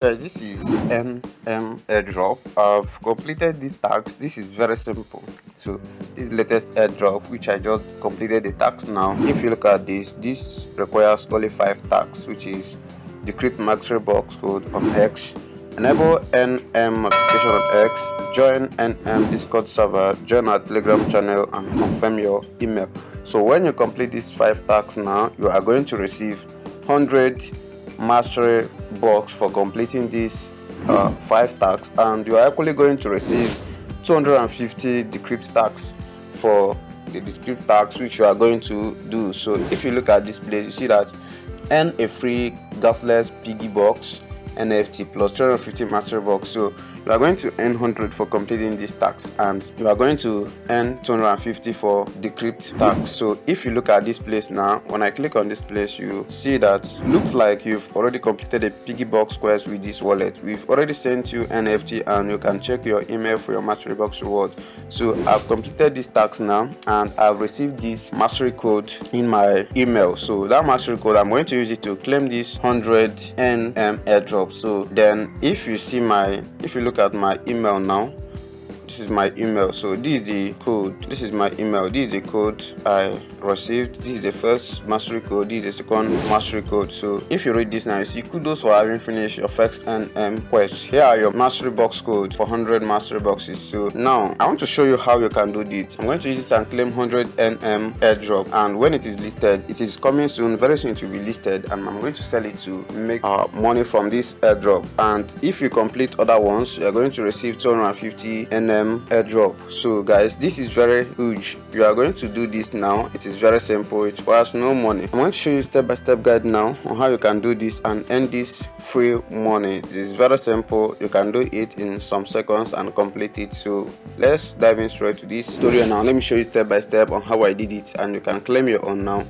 This is EARN'M Airdrop. I've completed this task. This is very simple. So this latest airdrop, which I just completed the task now. If you look at this requires only 5 tasks, which is decrypt mastery box code on X, enable EARN'M notification on X, join EARN'M Discord server, join our Telegram channel, and confirm your email. So when you complete these 5 tasks now, you are going to receive 100 mastery box for completing these 5 tasks, and you are actually going to receive 250 decrypt tasks for the decrypt tasks which you are going to do. So if you look at this place, you see that earn a free gasless piggy box NFT plus 250 mastery box. So you are going to earn 100 for completing this task, and you are going to earn 250 for decrypt task. So if you look at this place now, when I click on this place, you see that looks like you've already completed a piggy box quest with this wallet. We've already sent you NFT, and you can check your email for your mastery box reward. So I've completed this task now, and I've received this mastery code in my email. So that mastery code, I'm going to use it to claim this 100 EARN'M airdrop. So then if you look at my email now, this is my email. So this is the code, this is my email, this is the code I received. This is the first mastery code, this is the second mastery code. So if you read this now, you see kudos for having finished your first EARN'M quest. Here are your mastery box code for 100 mastery boxes. So now I want to show you how you can do this. I'm going to use this and claim 100 EARN'M airdrop, and when it is listed, it is coming soon, very soon it will be listed, and I'm going to sell it to make money from this airdrop. And if you complete other ones, you are going to receive 250 EARN'M airdrop. So guys, this is very huge. You are going to do this now. It is very simple, it requires no money. I'm going to show you step-by-step guide now on how you can do this and earn this free money. This is very simple. You can do it in some seconds and complete it. So let's dive in straight to this tutorial now. Let me show you step-by-step on how I did it, and you can claim your own now.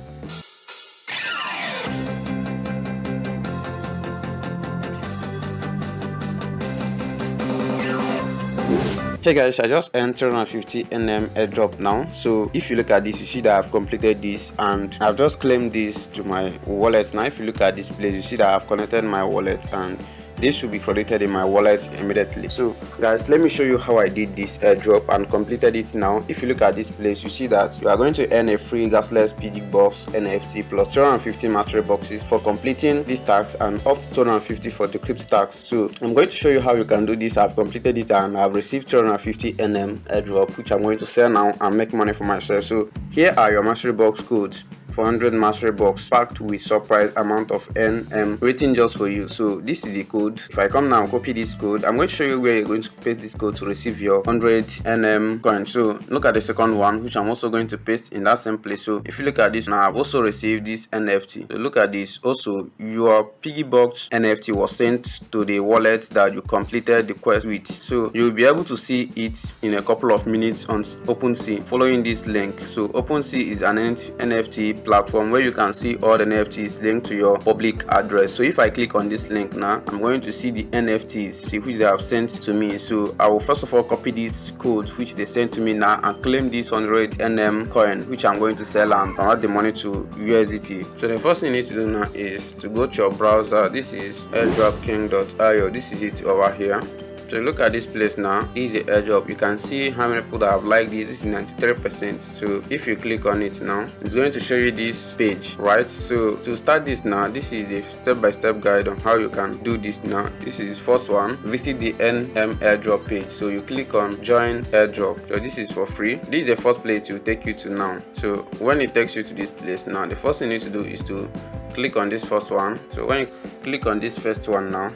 Hey guys, I just entered 250 EARN'M airdrop now. So if you look at this, you see that I've completed this, and I've just claimed this to my wallet. Now if you look at this place, you see that I've connected my wallet, and this should be credited in my wallet immediately. So guys, let me show you how I did this airdrop and completed it now. If you look at this place, you see that you are going to earn a free gasless piggy box NFT plus 250 mastery boxes for completing this task, and up to 250 for decrypt task. So I'm going to show you how you can do this. I've completed it and I've received 250 EARN'M airdrop, which I'm going to sell now and make money for myself. So here are your mastery box codes. 400 mastery box packed with surprise amount of EARN'M waiting just for you. So this is the code. If I come now, copy this code, I'm going to show you where you're going to paste this code to receive your 100 EARN'M coin. So look at the second one, which I'm also going to paste in that same place. So if you look at this now, I've also received this NFT. So look at this. Also, your piggy box NFT was sent to the wallet that you completed the quest with. So you'll be able to see it in a couple of minutes on OpenSea following this link. So OpenSea is an NFT platform where you can see all the NFTs linked to your public address. So if I click on this link now, I'm going to see the NFTs which they have sent to me. So I will first of all copy this code which they sent to me now and claim this 100 EARN'M coin, which I'm going to sell and convert the money to USDT. So the first thing you need to do now is to go to your browser. This is airdropking.io. This is it over here. So look at this place now. This is the airdrop. You can see how many people that have liked this. This is 93%. So if you click on it now, it's going to show you this page, right? So to start this now, this is a step-by-step guide on how you can do this now. This is the first one. Visit the EARN'M airdrop page. So you click on join airdrop. So this is for free. This is the first place it will take you to now. So when it takes you to this place now, the first thing you need to do is to click on this first one. So when you click on this first one now,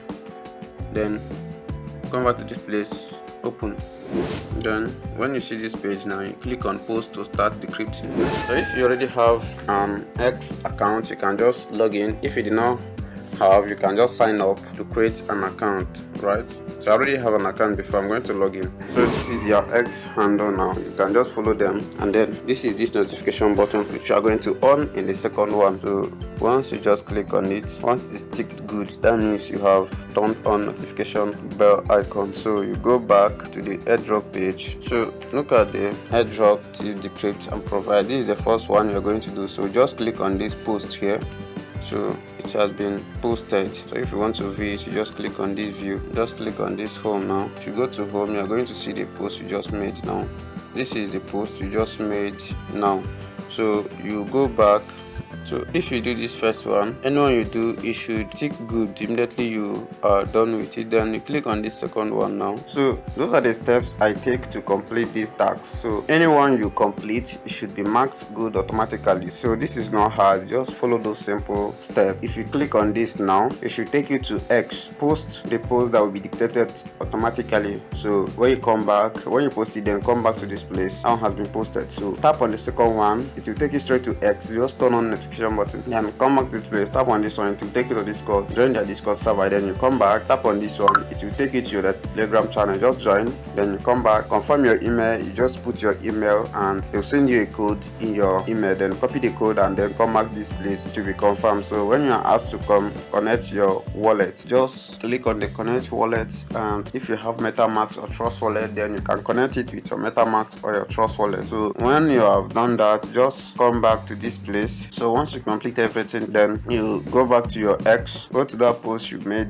then come back to this place, open. Then when you see this page now, you click on post to start decrypting. So if you already have an X account, you can just log in. If you did not have, you can just sign up to create an account, right? So I already have an account before. I'm going to log in. So this is your X handle now. You can just follow them, and then this is this notification button which you are going to on in the second one. So once you just click on it, once it's ticked good, that means you have turned on notification bell icon. So you go back to the airdrop page. So look at the airdrop to decrypt and provide. This is the first one you're going to do. So just click on this post here. So it has been posted. So if you want to view it, you just click on this view, just click on this home. Now if you go to home, you are going to see the post you just made. Now this is the post you just made now. So you go back. So if you do this first one, anyone you do, it should tick good immediately you are done with it. Then you click on this second one now. So those are the steps I take to complete this task. So anyone you complete, it should be marked good automatically. So this is not hard, just follow those simple steps. If you click on this now, it should take you to X. Post the post that will be dictated automatically. So when you come back, when you post it, then come back to this place. Now has been posted. So tap on the second one, it will take you straight to X. Just turn on notification button, then come back to this place, tap on this one, it will take you to Discord, join their Discord server. Then you come back, tap on this one, it will take you to your Telegram channel, just join. Then you come back, confirm your email, you just put your email and they'll send you a code in your email. Then copy the code and then come back this place to be confirmed. So when you are asked to come connect your wallet, just click on the connect wallet, and if you have MetaMask or Trust Wallet, then you can connect it with your MetaMask or your Trust Wallet. So when you have done that, just come back to this place. So once you complete everything, then you go back to your X, go to that post you made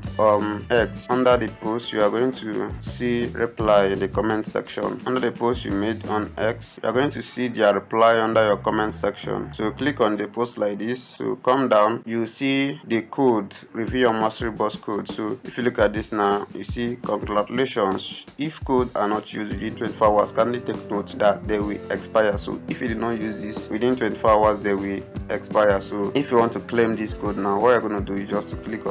X. Under the post, you are going to see reply in the comment section. Under the post you made on X, you are going to see their reply under your comment section. So click on the post like this. So come down, you see the code, review your mastery boss code. So if you look at this now, you see congratulations, if code are not used within 24 hours, kindly take note that they will expire. So if you did not use this within 24 hours, they will expire. So if you want to claim this code now, what you're going to do is just to click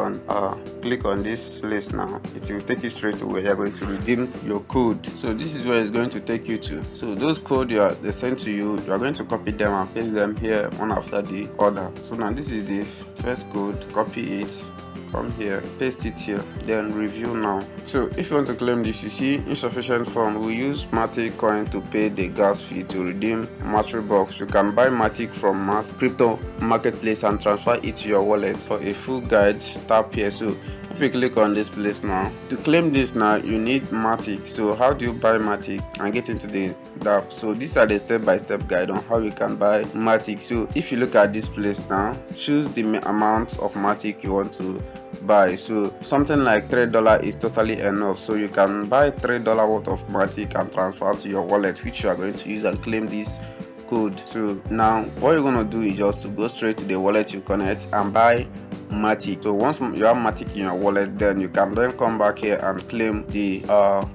on this place. Now it will take you straight to where you're going to redeem your code. So this is where it's going to take you to. So those codes they sent to you, you are going to copy them and paste them here one after the other. So now this is the first code, copy it, come here, paste it here, then review now. So if you want to claim this, you see insufficient fund, we use Matic coin to pay the gas fee to redeem Mastery Box. You can buy Matic from Mass Crypto Marketplace and transfer it to your wallet. For a full guide, tap here. So if you click on this place now, to claim this now, you need Matic. So how do you buy Matic and get into the app? So these are the step-by-step guide on how you can buy Matic. So if you look at this place now, choose the amount of Matic you want to buy. So something like $3 is totally enough. So you can buy $3 worth of Matic and transfer to your wallet, which you are going to use and claim this code. So now what you're going to do is just to go straight to the wallet you connect and buy Matic. So once you have Matic in your wallet, then you can then come back here and claim the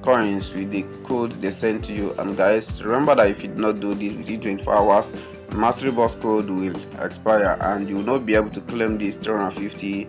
coins with the code they sent to you. And guys, remember that if you do not do this within 24 hours, Mastery Boss code will expire and you will not be able to claim this 350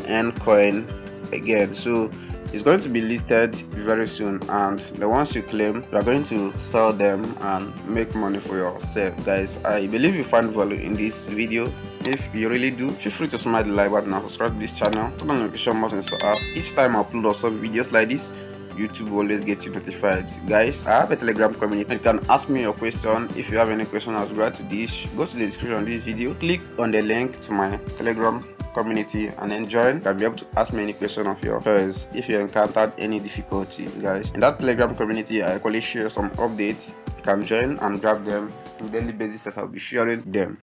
N coin again. So it's going to be listed very soon, and the ones you claim, you are going to sell them and make money for yourself. Guys, I believe you find value in this video. If you really do, feel free to smash the like button and subscribe to this channel. Turn on the notification button so as each time I upload some videos like this, YouTube will always get you notified. Guys, I have a Telegram community. You can ask me your question. If you have any question as regard to this, go to the description of this video, click on the link to my Telegram community and then join. You'll be able to ask me any question of your choice if you encountered any difficulty. Guys, in that Telegram community, I actually share some updates. You can join and grab them on a daily basis as I'll be sharing them.